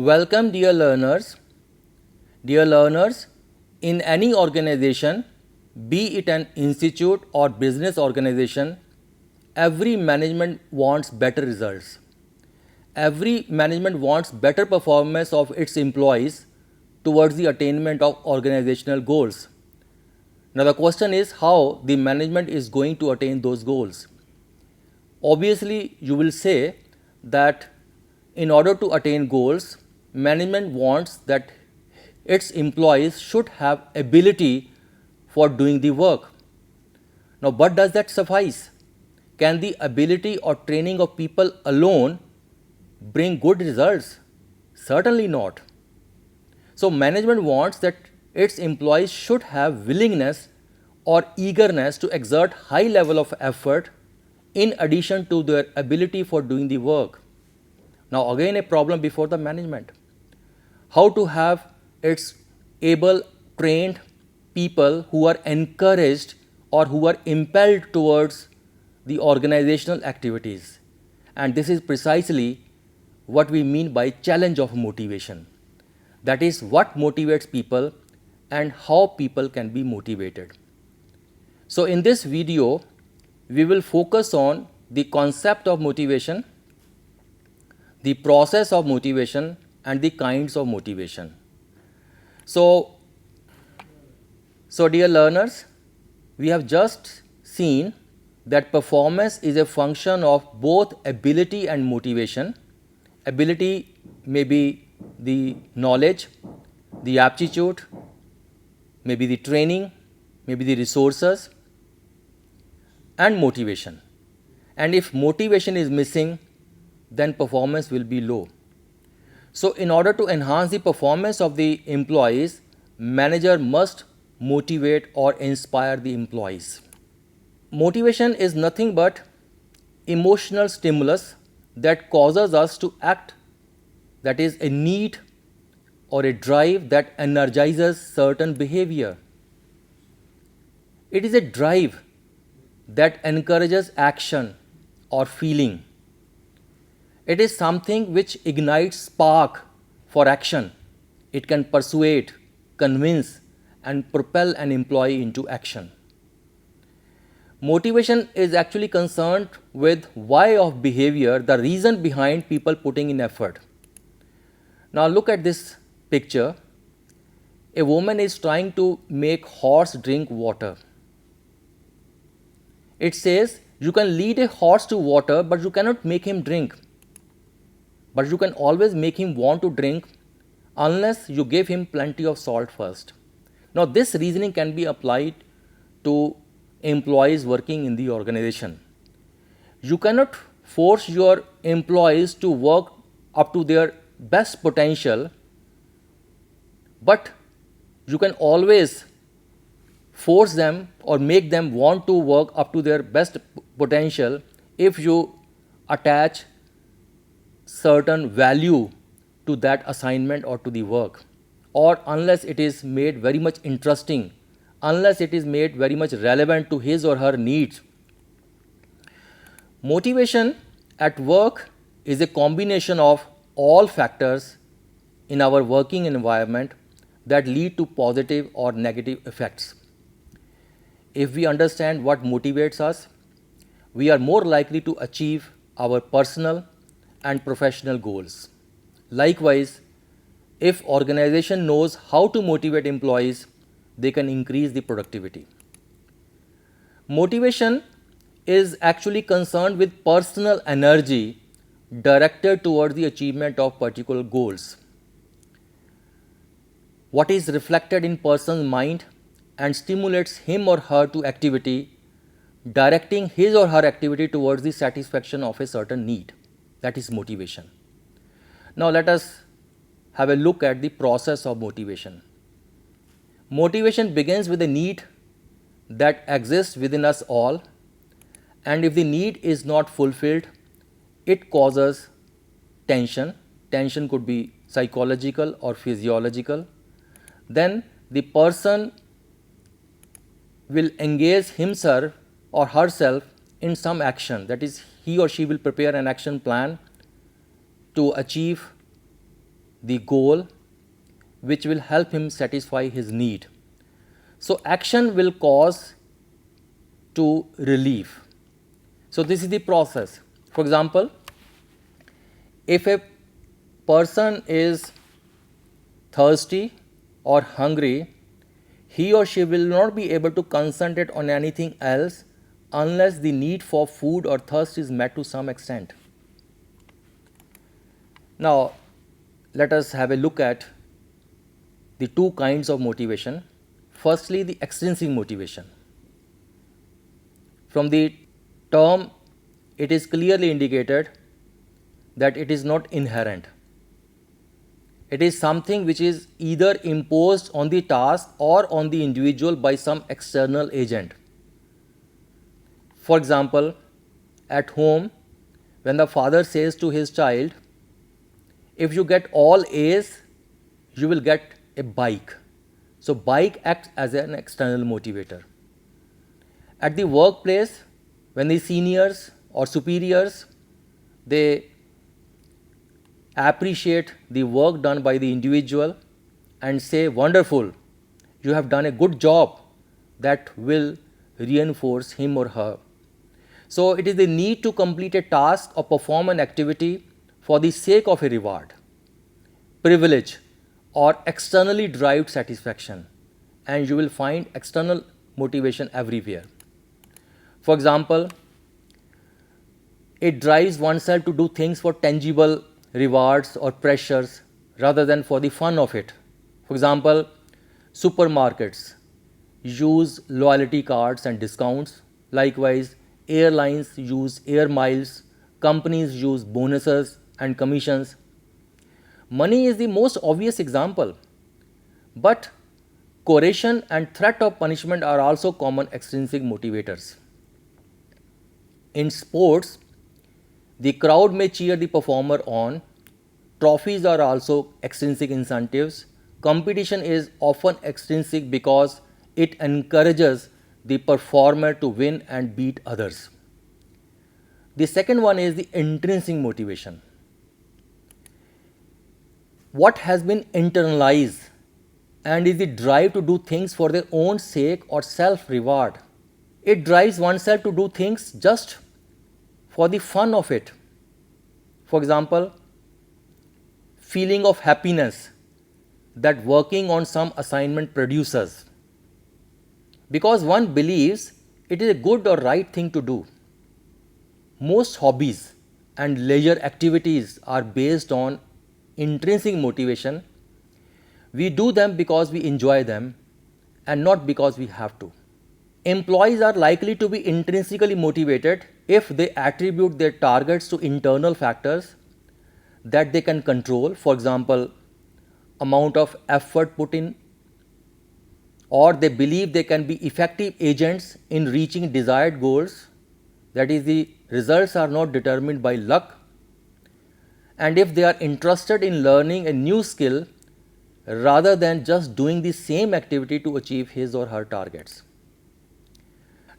Welcome, dear learners. Dear learners, in any organization, be it an institute or business organization, every management wants better results. Every management wants better performance of its employees towards the attainment of organizational goals. Now, the question is how the management is going to attain those goals. Obviously, you will say that in order to attain goals, management wants that its employees should have ability for doing the work. Now, but does that suffice? Can the ability or training of people alone bring good results? Certainly not. So, management wants that its employees should have willingness or eagerness to exert high level of effort in addition to their ability for doing the work. Now, again, a problem before the management. How to have its able, trained people who are encouraged or who are impelled towards the organizational activities. And this is precisely what we mean by challenge of motivation. That is what motivates people and how people can be motivated. So, in this video, we will focus on the concept of motivation, the process of motivation, and the kinds of motivation. So dear learners, we have just seen that performance is a function of both ability and motivation. Ability may be the knowledge, the aptitude, maybe the training, maybe the resources, and motivation. And if motivation is missing, then performance will be low. So, in order to enhance the performance of the employees, manager must motivate or inspire the employees. Motivation is nothing but emotional stimulus that causes us to act, that is a need or a drive that energizes certain behavior. It is a drive that encourages action or feeling. It is something which ignites spark for action. It can persuade, convince, and propel an employee into action. Motivation is actually concerned with why of behavior, the reason behind people putting in effort. Now look at this picture. A woman is trying to make horse drink water. It says you can lead a horse to water, but you cannot make him drink. But you can always make him want to drink unless you give him plenty of salt first. Now, this reasoning can be applied to employees working in the organization. You cannot force your employees to work up to their best potential, but you can always force them or make them want to work up to their best potential if you attach certain value to that assignment or to the work, or unless it is made very much interesting, unless it is made very much relevant to his or her needs. Motivation at work is a combination of all factors in our working environment that lead to positive or negative effects. If we understand what motivates us, we are more likely to achieve our personal and professional goals. Likewise, if organization knows how to motivate employees, they can increase the productivity. Motivation is actually concerned with personal energy directed towards the achievement of particular goals. What is reflected in person's mind and stimulates him or her to activity, directing his or her activity towards the satisfaction of a certain need. That is motivation. Now let us have a look at the process of motivation. Motivation begins with a need that exists within us all, and if the need is not fulfilled, it causes tension. Tension could be psychological or physiological. Then the person will engage himself or herself in some action, that is, he or she will prepare an action plan to achieve the goal which will help him satisfy his need. So action will cause to relief. So this is the process. For example, if a person is thirsty or hungry, he or she will not be able to concentrate on anything else unless the need for food or thirst is met to some extent. Now, let us have a look at the two kinds of motivation. Firstly, the extrinsic motivation. From the term, it is clearly indicated that it is not inherent. It is something which is either imposed on the task or on the individual by some external agent. For example, at home, when the father says to his child, if you get all A's, you will get a bike. So bike acts as an external motivator. At the workplace, when the seniors or superiors, they appreciate the work done by the individual and say, wonderful, you have done a good job, that will reinforce him or her. So it is the need to complete a task or perform an activity for the sake of a reward, privilege, or externally derived satisfaction, and you will find external motivation everywhere. For example, it drives oneself to do things for tangible rewards or pressures rather than for the fun of it. For example, supermarkets use loyalty cards and discounts. Likewise, airlines use air miles, companies use bonuses and commissions. Money is the most obvious example, but coercion and threat of punishment are also common extrinsic motivators. In sports, the crowd may cheer the performer on. Trophies are also extrinsic incentives. Competition is often extrinsic because it encourages the performer to win and beat others. The second one is the intrinsic motivation. What has been internalized and is the drive to do things for their own sake or self reward. It drives oneself to do things just for the fun of it. For example, feeling of happiness that working on some assignment produces, because one believes it is a good or right thing to do. Most hobbies and leisure activities are based on intrinsic motivation. We do them because we enjoy them and not because we have to. Employees are likely to be intrinsically motivated if they attribute their targets to internal factors that they can control, for example, amount of effort put in, or they believe they can be effective agents in reaching desired goals, that is, the results are not determined by luck, and if they are interested in learning a new skill rather than just doing the same activity to achieve his or her targets.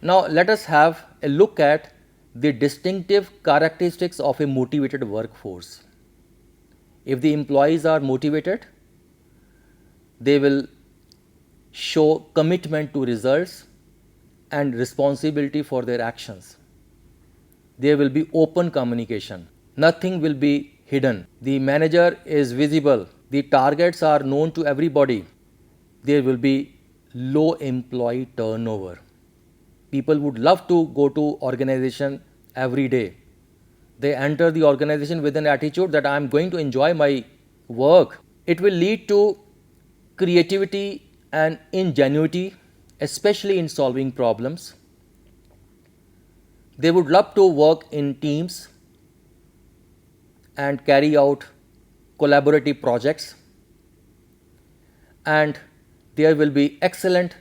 Now let us have a look at the distinctive characteristics of a motivated workforce. If the employees are motivated, they will show commitment to results and responsibility for their actions. There will be open communication. Nothing will be hidden. The manager is visible. The targets are known to everybody. There will be low employee turnover. People would love to go to organization every day. They enter the organization with an attitude that I am going to enjoy my work. It will lead to creativity and ingenuity, especially in solving problems. They would love to work in teams and carry out collaborative projects, and there will be excellent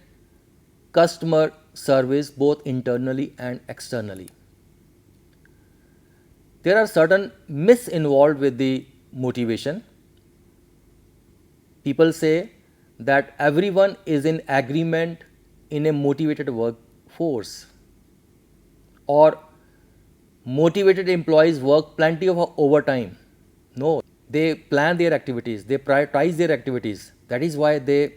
customer service both internally and externally. There are certain myths involved with the motivation. People say that everyone is in agreement in a motivated workforce, or motivated employees work plenty of overtime. No, They plan their activities, they prioritize their activities. That is why they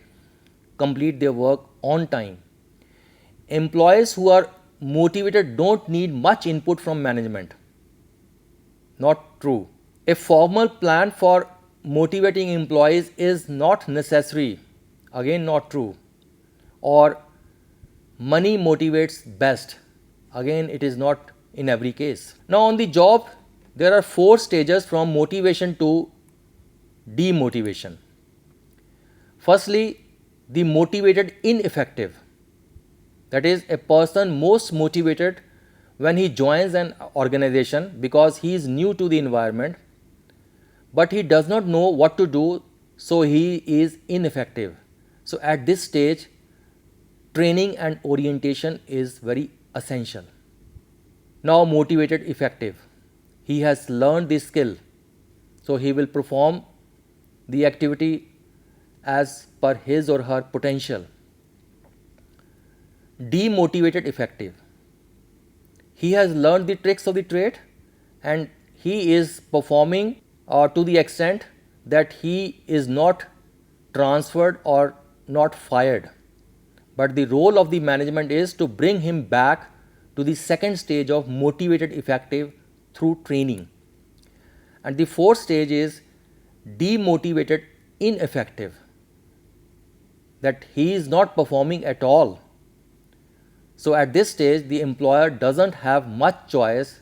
complete their work on time. Employees who are motivated don't need much input from management. Not true. A formal plan for motivating employees is not necessary. Again, not true. Or money motivates best. Again, it is not in every case. Now, on the job, there are 4 stages from motivation to demotivation. Firstly, the motivated ineffective. That is, a person most motivated when he joins an organization because he is new to the environment, but he does not know what to do, so he is ineffective. So, at this stage, training and orientation is very essential. Now, motivated effective. He has learned this skill, so he will perform the activity as per his or her potential. Demotivated effective. He has learned the tricks of the trade and he is performing to the extent that he is not transferred or not fired. But the role of the management is to bring him back to the second stage of motivated effective through training. And the fourth stage is demotivated ineffective, that he is not performing at all. So at this stage, the employer doesn't have much choice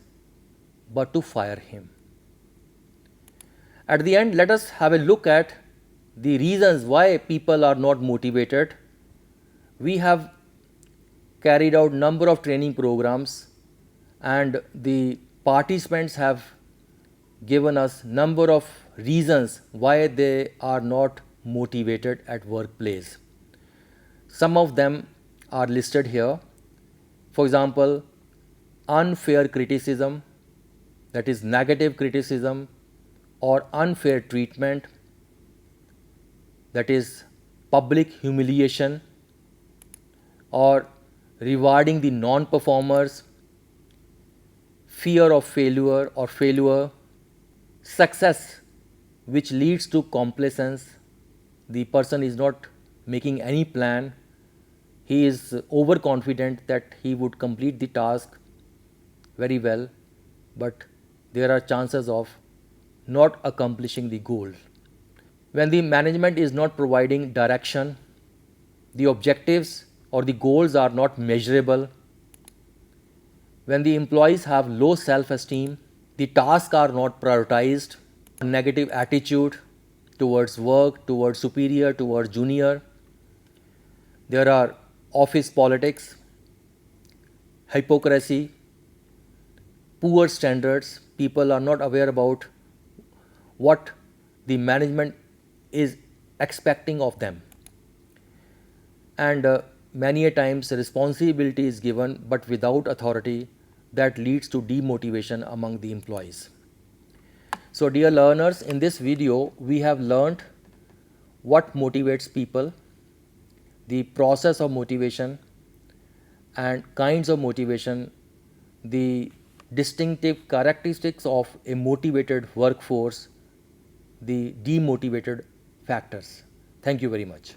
but to fire him. At the end, let us have a look at the reasons why people are not motivated. We have carried out number of training programs and the participants have given us number of reasons why they are not motivated at workplace. Some of them are listed here. For example, unfair criticism, that is negative criticism, or unfair treatment, that is public humiliation, or rewarding the non-performers, fear of failure or failure, success which leads to complacence. The person is not making any plan. He is overconfident that he would complete the task very well, but there are chances of not accomplishing the goal. When the management is not providing direction, the objectives or the goals are not measurable. When the employees have low self-esteem, the tasks are not prioritized, negative attitude towards work, towards superior, towards junior. There are office politics, hypocrisy, poor standards. People are not aware about what the management is expecting of them. And many a times responsibility is given but without authority, that leads to demotivation among the employees. So dear learners, in this video we have learnt what motivates people, the process of motivation and kinds of motivation, the distinctive characteristics of a motivated workforce, the demotivated factors. Thank you very much.